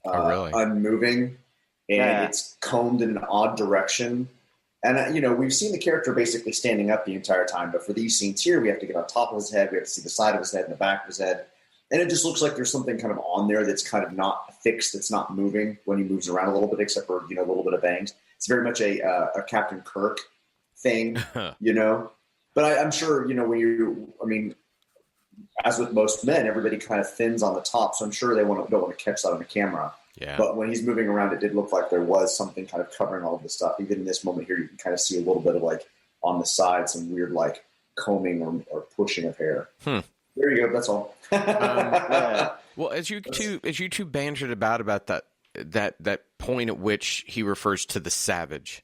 Oh, really? unmoving, and it's combed in an odd direction. And, we've seen the character basically standing up the entire time, but for these scenes here, we have to get on top of his head, we have to see the side of his head and the back of his head, and it just looks like there's something kind of on there that's kind of not fixed, that's not moving when he moves around a little bit, except for, a little bit of bangs. It's very much a Captain Kirk thing, But I'm sure, as with most men, everybody kind of thins on the top, so I'm sure they don't want to catch that on the camera. Yeah. But when he's moving around, it did look like there was something kind of covering all of the stuff. Even in this moment here, you can kind of see a little bit of on the side, some weird combing or pushing of hair. There you go. That's all. Well, as you two bantered about that point at which he refers to the savage,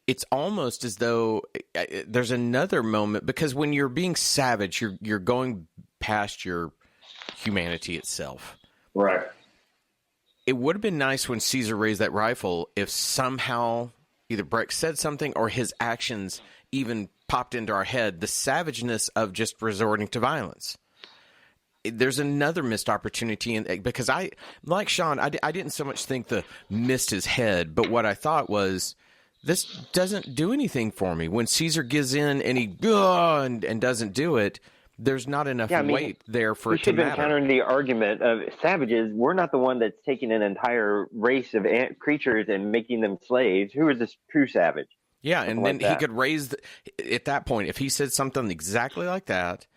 it's almost as though there's another moment, because when you're being savage, you're going past your humanity itself. Right. It would have been nice when Caesar raised that rifle if somehow either Breck said something or his actions even popped into our head, the savageness of just resorting to violence. There's another missed opportunity, because I, like Sean, I didn't so much think the missed his head, but what I thought was, this doesn't do anything for me. When Caesar gives in and he and doesn't do it, there's not enough weight there for it to matter. We should have been countering the argument of savages. We're not the one that's taking an entire race of creatures and making them slaves. Who is this true savage? Yeah, and then he could raise, at that point, if he said something exactly like that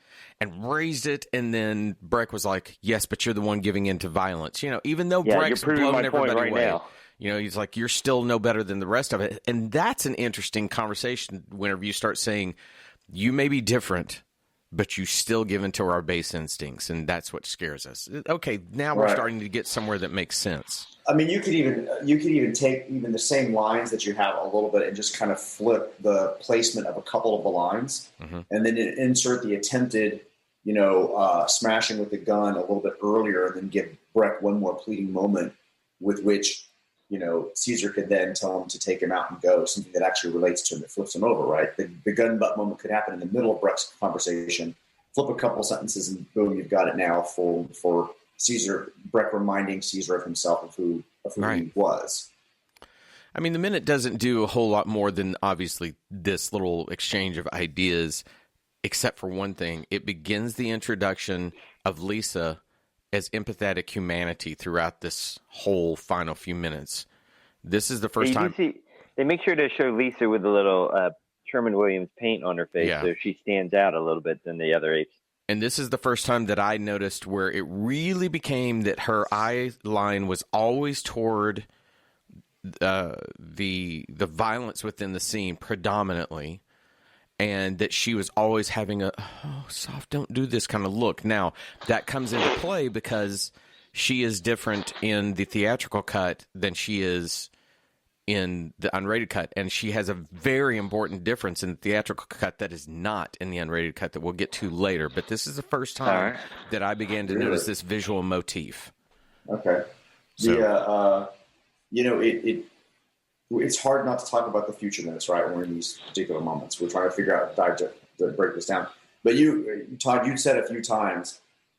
and raised it, and then Breck was like, yes, but you're the one giving in to violence. Even though Breck's blowing everybody away. Now. He's like, you're still no better than the rest of it. And that's an interesting conversation whenever you start saying, you may be different, but you still give into our base instincts, and that's what scares us. Okay, now we're starting to get somewhere that makes sense. I mean, you could even take even the same lines that you have a little bit and just kind of flip the placement of a couple of the lines, and then insert the attempted, smashing with the gun a little bit earlier, and then give Breck one more pleading moment with which, Caesar could then tell him to take him out and go, something that actually relates to him, that flips him over, right? The gun butt moment could happen in the middle of Breck's conversation, flip a couple sentences, and boom, you've got it now for Caesar, Breck reminding Caesar of himself, of who he was. I mean, the minute doesn't do a whole lot more than, obviously, this little exchange of ideas, except for one thing. It begins the introduction of Lisa as empathetic humanity throughout this whole final few minutes. This is the first time. They make sure to show Lisa with a little Sherman Williams paint on her face, so she stands out a little bit than the other apes. And this is the first time that I noticed where it really became that her eye line was always toward the violence within the scene predominantly, and that she was always having a, soft, don't do this kind of look. Now, that comes into play because she is different in the theatrical cut than she is in the unrated cut, and she has a very important difference in the theatrical cut that is not in the unrated cut that we'll get to later. But this is the first time that I began to notice this visual motif. Okay. It's hard not to talk about the future minutes, right? When we're in these particular moments, we're trying to figure out, to break this down. But Todd, you said a few times,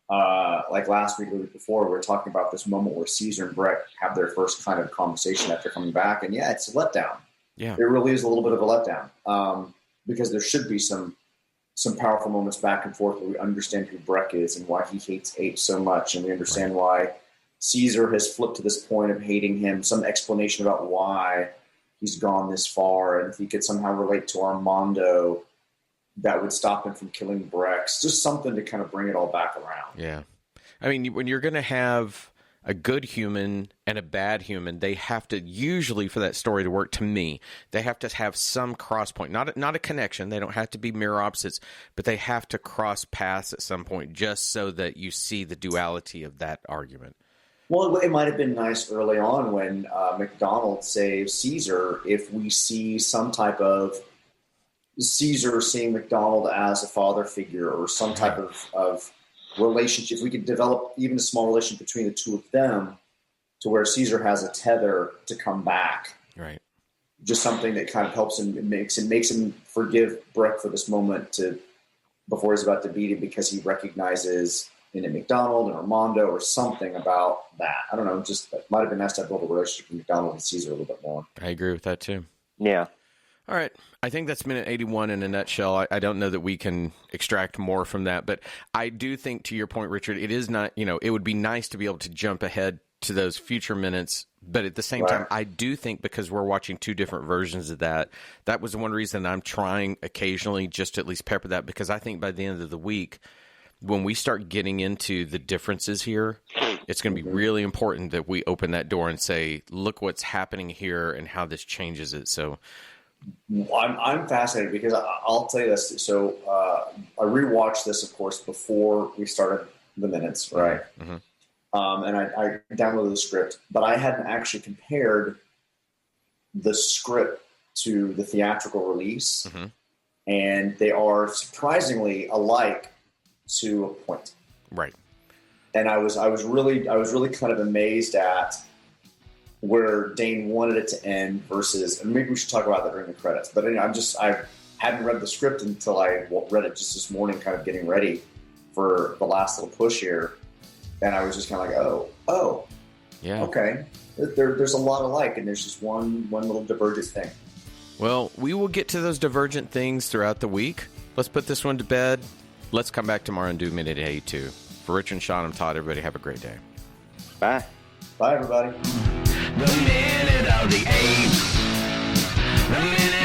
like last week or the week before, we were talking about this moment where Caesar and Breck have their first kind of conversation after coming back. And it's a letdown. Yeah. It really is a little bit of a letdown, because there should be some powerful moments back and forth where we understand who Breck is and why he hates apes so much. And we understand why Caesar has flipped to this point of hating him, some explanation about why he's gone this far. And if he could somehow relate to Armando, that would stop him from killing Brex. Just something to kind of bring it all back around. Yeah. I mean, when you're going to have a good human and a bad human, they have to, usually for that story to work, to me, they have to have some cross point. Not a connection. They don't have to be mirror opposites, but they have to cross paths at some point just so that you see the duality of that argument. Well, it might have been nice early on when McDonald saves Caesar if we see some type of Caesar seeing McDonald as a father figure or some type of relationship. If we could develop even a small relationship between the two of them to where Caesar has a tether to come back. Right. Just something that kind of helps him, it makes him forgive Breck for this moment before he's about to beat him, because he recognizes in a McDonald and Armando or something about that. I don't know. Just it might have been nice to build a relationship with McDonald and Caesar a little bit more. I agree with that too. Yeah. All right. I think that's minute 81 in a nutshell. I don't know that we can extract more from that, but I do think, to your point, Richard, it is not, it would be nice to be able to jump ahead to those future minutes. But at the same time, I do think because we're watching two different versions of that, that was one reason I'm trying occasionally just to at least pepper that, because I think by the end of the week, when we start getting into the differences here, it's going to be really important that we open that door and say, look what's happening here and how this changes it. So I'm fascinated because I'll tell you this. So I rewatched this, of course, before we started the minutes, right? Mm-hmm. And I downloaded the script, but I hadn't actually compared the script to the theatrical release, mm-hmm. and they are surprisingly alike to a point. Right. And I was really kind of amazed at where Dehn wanted it to end versus, and maybe we should talk about that during the credits. But anyway, I hadn't read the script until I read it just this morning, kind of getting ready for the last little push here. And I was just kind of like, oh, yeah, okay. There's a lot alike, and there's just one little divergent thing. Well, we will get to those divergent things throughout the week. Let's put this one to bed. Let's come back tomorrow and do minute 82. For Rich and Sean, I'm Todd. Everybody have a great day. Bye. Bye, everybody. The minute of the apes. The minute